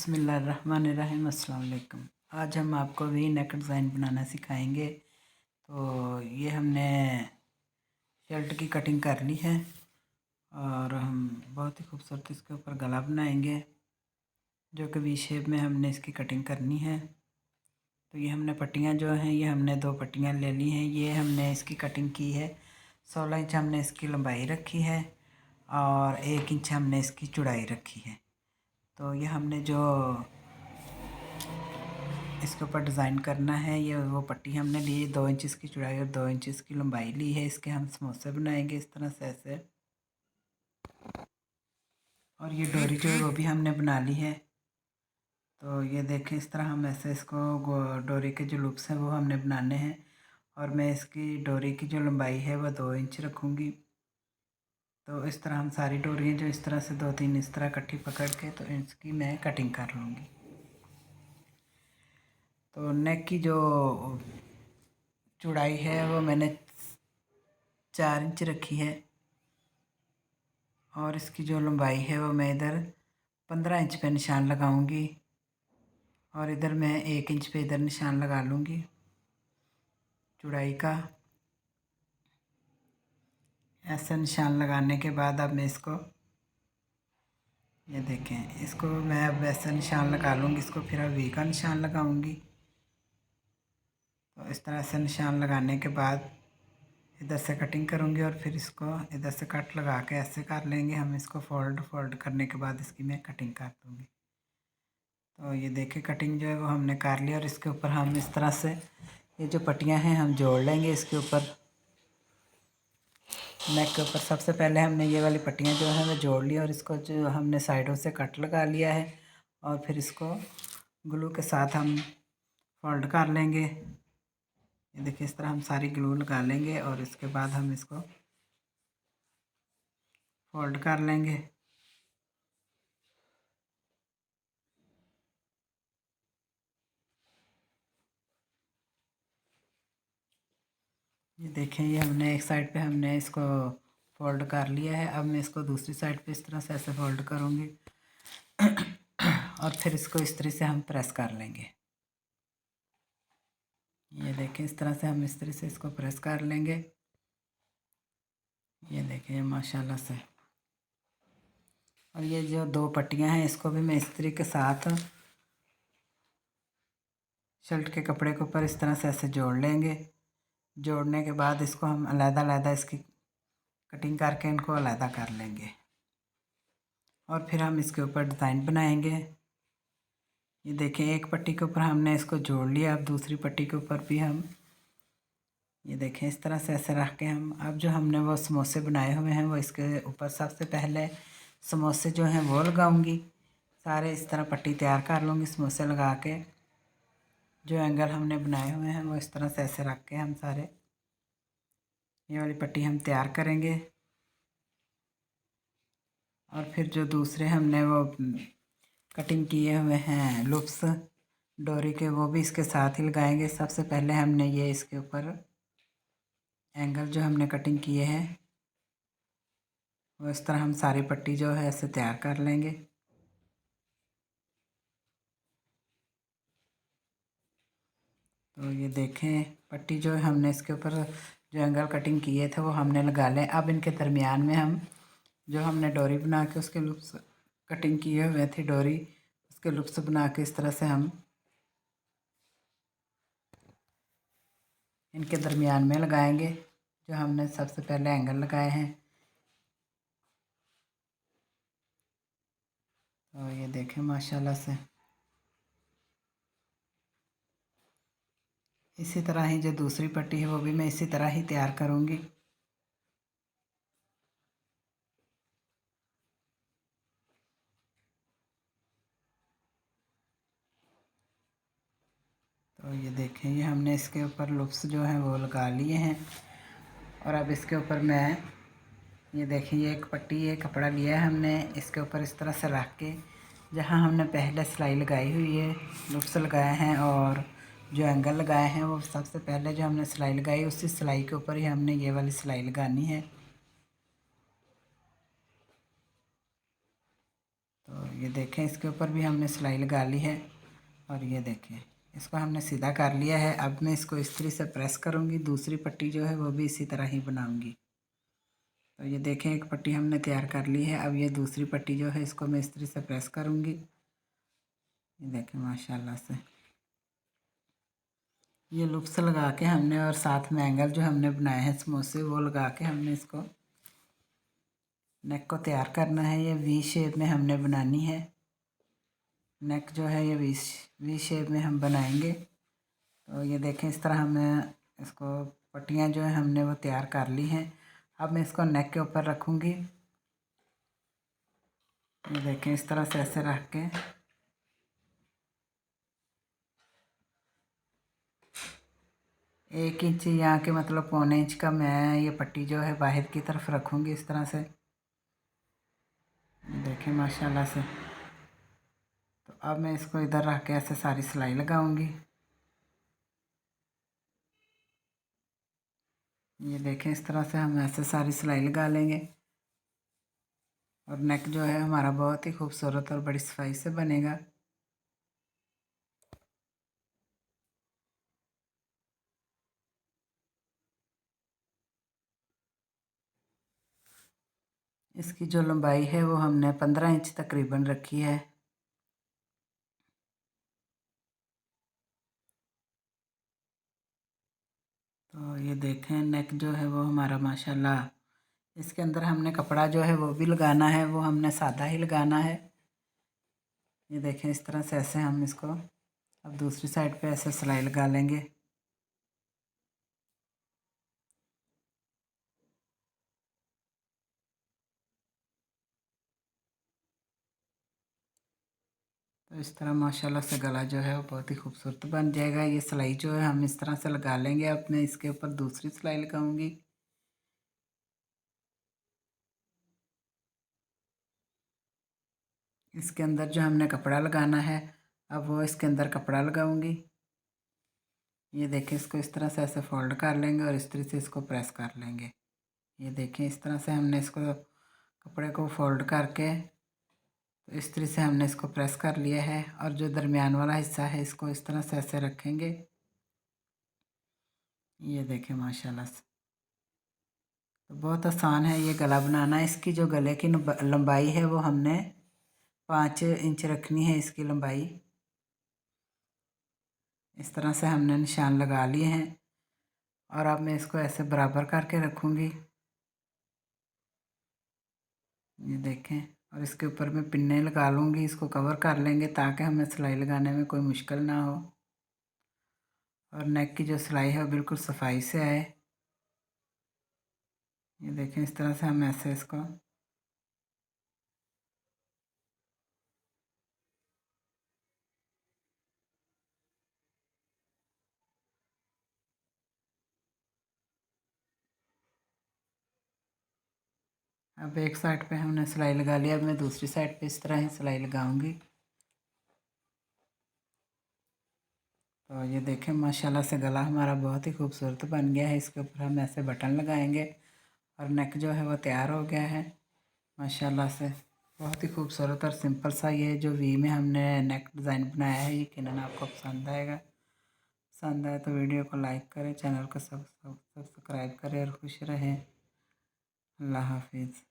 बिस्मिल्लाहिर्रहमानिर्रहीम। अस्सलाम वालेकुम। आज हम आपको वी नेक डिज़ाइन बनाना सिखाएंगे। तो ये हमने शर्ट की कटिंग कर ली है और हम बहुत ही खूबसूरत इसके ऊपर गला बनाएंगे, जो कि वी शेप में हमने इसकी कटिंग करनी है। तो ये हमने पट्टियाँ जो हैं, ये हमने 2 पट्टियाँ ले ली हैं। ये हमने इसकी कटिंग की है, 16 इंच हमने इसकी लंबाई रखी है और 1 इंच हमने इसकी चौड़ाई रखी है। तो ये हमने जो इसके ऊपर डिज़ाइन करना है, ये वो पट्टी हमने ली, 2 इंच इसकी चौड़ाई और 2 इंच इसकी लंबाई ली है। इसके हम समोसे बनाएंगे इस तरह से ऐसे। और ये डोरी जो है वो भी हमने बना ली है। तो ये देखें, इस तरह हम ऐसे इसको डोरी के जो लूप्स हैं वो हमने बनाने हैं। और मैं इसकी डोरी की जो लंबाई है वह 2 इंच रखूँगी। तो इस तरह हम सारी डोरियाँ जो इस तरह से 2-3 इस तरह इकट्ठी पकड़ के तो इसकी मैं कटिंग कर लूँगी। तो नेक की जो चौड़ाई है वो मैंने 4 इंच रखी है और इसकी जो लंबाई है वो मैं इधर 15 इंच पे निशान लगाऊंगी और इधर मैं 1 इंच पे इधर निशान लगा लूँगी चौड़ाई का। ऐसे निशान लगाने के बाद अब मैं इसको, ये देखें, इसको मैं अब ऐसे निशान लगा लूँगी। इसको फिर अब वी का निशान लगाऊंगी। तो इस तरह से निशान लगाने के बाद इधर से कटिंग करूँगी और फिर इसको इधर से कट लगा के ऐसे कर लेंगे हम। इसको फोल्ड करने के बाद इसकी मैं कटिंग कर दूँगी। तो ये देखिए, कटिंग जो है वो हमने कर ली और इसके ऊपर हम इस तरह से ये जो पट्टियाँ हैं हम जोड़ लेंगे इसके ऊपर, नेक के ऊपर। सबसे पहले हमने ये वाली पट्टियाँ जो हैं वो जोड़ ली और इसको जो हमने साइडों से कट लगा लिया है और फिर इसको ग्लू के साथ हम फोल्ड कर लेंगे। ये देखिए, इस तरह हम सारी ग्लू लगा लेंगे और इसके बाद हम इसको फोल्ड कर लेंगे। ये देखें, ये हमने एक साइड पे हमने इसको फोल्ड कर लिया है। अब मैं इसको दूसरी साइड पे इस तरह से ऐसे फोल्ड करूँगी और फिर इसको इस तरह से हम प्रेस कर लेंगे। ये देखें, इस तरह से हम इस तरह से इसको प्रेस कर लेंगे। ये देखें माशाल्लाह से। और ये जो 2 पट्टियाँ हैं इसको भी मैं इस्त्री के साथ शर्ट के कपड़े के ऊपर इस तरह से ऐसे जोड़ लेंगे। जोड़ने के बाद इसको हम अलग-अलग इसकी कटिंग करके इनको अलग कर लेंगे और फिर हम इसके ऊपर डिज़ाइन बनाएंगे। ये देखें, एक पट्टी के ऊपर हमने इसको जोड़ लिया। अब दूसरी पट्टी के ऊपर भी हम, ये देखें, इस तरह से ऐसे रख के हम अब जो हमने वो समोसे बनाए हुए हैं वो इसके ऊपर सबसे पहले समोसे जो हैं वो लगाऊंगी। सारे इस तरह पट्टी तैयार कर लूँगी समोसे लगा के। जो एंगल हमने बनाए हुए हैं वो इस तरह से ऐसे रख के हम सारे ये वाली पट्टी हम तैयार करेंगे। और फिर जो दूसरे हमने वो कटिंग किए हुए हैं लूप्स डोरी के, वो भी इसके साथ ही लगाएंगे। सबसे पहले हमने ये इसके ऊपर एंगल जो हमने कटिंग किए हैं वो इस तरह हम सारी पट्टी जो है ऐसे तैयार कर लेंगे। तो ये देखें, पट्टी जो है हमने इसके ऊपर जो एंगल कटिंग किए थे वो हमने लगा लें। अब इनके दरमियान में हम जो हमने डोरी बना के उसके लूप्स कटिंग किए हुए थे डोरी, उसके लूप्स बना के इस तरह से हम इनके दरमियान में लगाएंगे जो हमने सबसे पहले एंगल लगाए हैं। तो ये देखें माशाल्लाह से। इसी तरह ही जो दूसरी पट्टी है वो भी मैं इसी तरह ही तैयार करूँगी। तो ये देखें, ये हमने इसके ऊपर लूप्स जो हैं वो लगा लिए हैं और अब इसके ऊपर मैं, ये देखिए, एक पट्टी ये कपड़ा लिया है हमने, इसके ऊपर इस तरह से रख के जहाँ हमने पहले सिलाई लगाई हुई है लूप्स लगाए हैं और जो एंगल लगाए हैं वो सबसे पहले जो हमने सिलाई लगाई उसी सिलाई के ऊपर ही हमने ये वाली सिलाई लगानी है। तो ये देखें, इसके ऊपर भी हमने सिलाई लगा ली है। और ये देखें, इसको हमने सीधा कर लिया है। अब मैं इसको इस्त्री से प्रेस करूँगी, दूसरी पट्टी जो है वो भी इसी तरह ही बनाऊँगी। तो ये देखें, एक पट्टी हमने तैयार कर ली है। अब ये दूसरी पट्टी जो है इसको मैं इस्त्री से प्रेस करूँगी। ये देखें माशाल्लाह से ये लुप्स लगा के हमने, और साथ में एंगल जो हमने बनाए हैं समोसे वो लगा के हमने इसको नेक को तैयार करना है। ये वी शेप में हमने बनानी है नेक जो है, ये वी शेप में हम बनाएंगे। तो ये देखें, इस तरह हमने इसको पट्टियाँ जो है हमने वो तैयार कर ली हैं। अब मैं इसको नेक के ऊपर रखूँगी। ये देखें, इस तरह से ऐसे रख के 1 इंच यहाँ के मतलब पौने इंच का मैं ये पट्टी जो है बाहर की तरफ रखूँगी इस तरह से। देखें माशाल्लाह से। तो अब मैं इसको इधर रख के ऐसे सारी सिलाई लगाऊंगी। ये देखें, इस तरह से हम ऐसे सारी सिलाई लगा लेंगे और नेक जो है हमारा बहुत ही खूबसूरत और बड़ी सफाई से बनेगा। इसकी जो लंबाई है वो हमने 15 इंच तकरीबन रखी है। तो ये देखें, नेक जो है वो हमारा माशाल्लाह, इसके अंदर हमने कपड़ा जो है वो भी लगाना है, वो हमने सादा ही लगाना है। ये देखें, इस तरह से ऐसे हम इसको अब दूसरी साइड पे ऐसे सिलाई लगा लेंगे। तो इस तरह माशाल्लाह से गला जो है वो बहुत ही खूबसूरत बन जाएगा। ये सिलाई जो है हम इस तरह से लगा लेंगे। अब मैं इसके ऊपर दूसरी सिलाई लगाऊंगी। इसके अंदर जो हमने कपड़ा लगाना है, अब वो इसके अंदर कपड़ा लगाऊंगी। ये देखें, इसको इस तरह से ऐसे फोल्ड कर लेंगे और इस तरह से इसको प्रेस कर लेंगे। ये देखें, इस तरह से हमने इसको कपड़े को फोल्ड करके तो इस तरह से हमने इसको प्रेस कर लिया है। और जो दरमियान वाला हिस्सा है इसको इस तरह से ऐसे रखेंगे। ये देखें माशाल्लाह से, तो बहुत आसान है ये गला बनाना। इसकी जो गले की लंबाई है वो हमने 5 इंच रखनी है इसकी लंबाई। इस तरह से हमने निशान लगा लिए हैं और अब मैं इसको ऐसे बराबर करके रखूँगी। ये देखें, और इसके ऊपर मैं पिन्ने लगा लूँगी, इसको कवर कर लेंगे ताकि हमें सिलाई लगाने में कोई मुश्किल ना हो और नेक की जो सिलाई है वो बिल्कुल सफाई से आए। ये देखें, इस तरह से हम ऐसे इसको अब एक साइड पे हमने सिलाई लगा लिया। अब मैं दूसरी साइड पे इस तरह ही सिलाई लगाऊंगी। तो ये देखें माशाल्लाह से गला हमारा बहुत ही खूबसूरत बन गया है। इसके ऊपर हम ऐसे बटन लगाएंगे और नेक जो है वो तैयार हो गया है माशाल्लाह से। बहुत ही खूबसूरत और सिंपल सा ये जो वी में हमने नेक डिज़ाइन बनाया है, यकीनन आपको पसंद आएगा। पसंद आए तो वीडियो को लाइक करें, चैनल को सब्सक्राइब करें और खुश रहें। अल्लाह हाफिज़।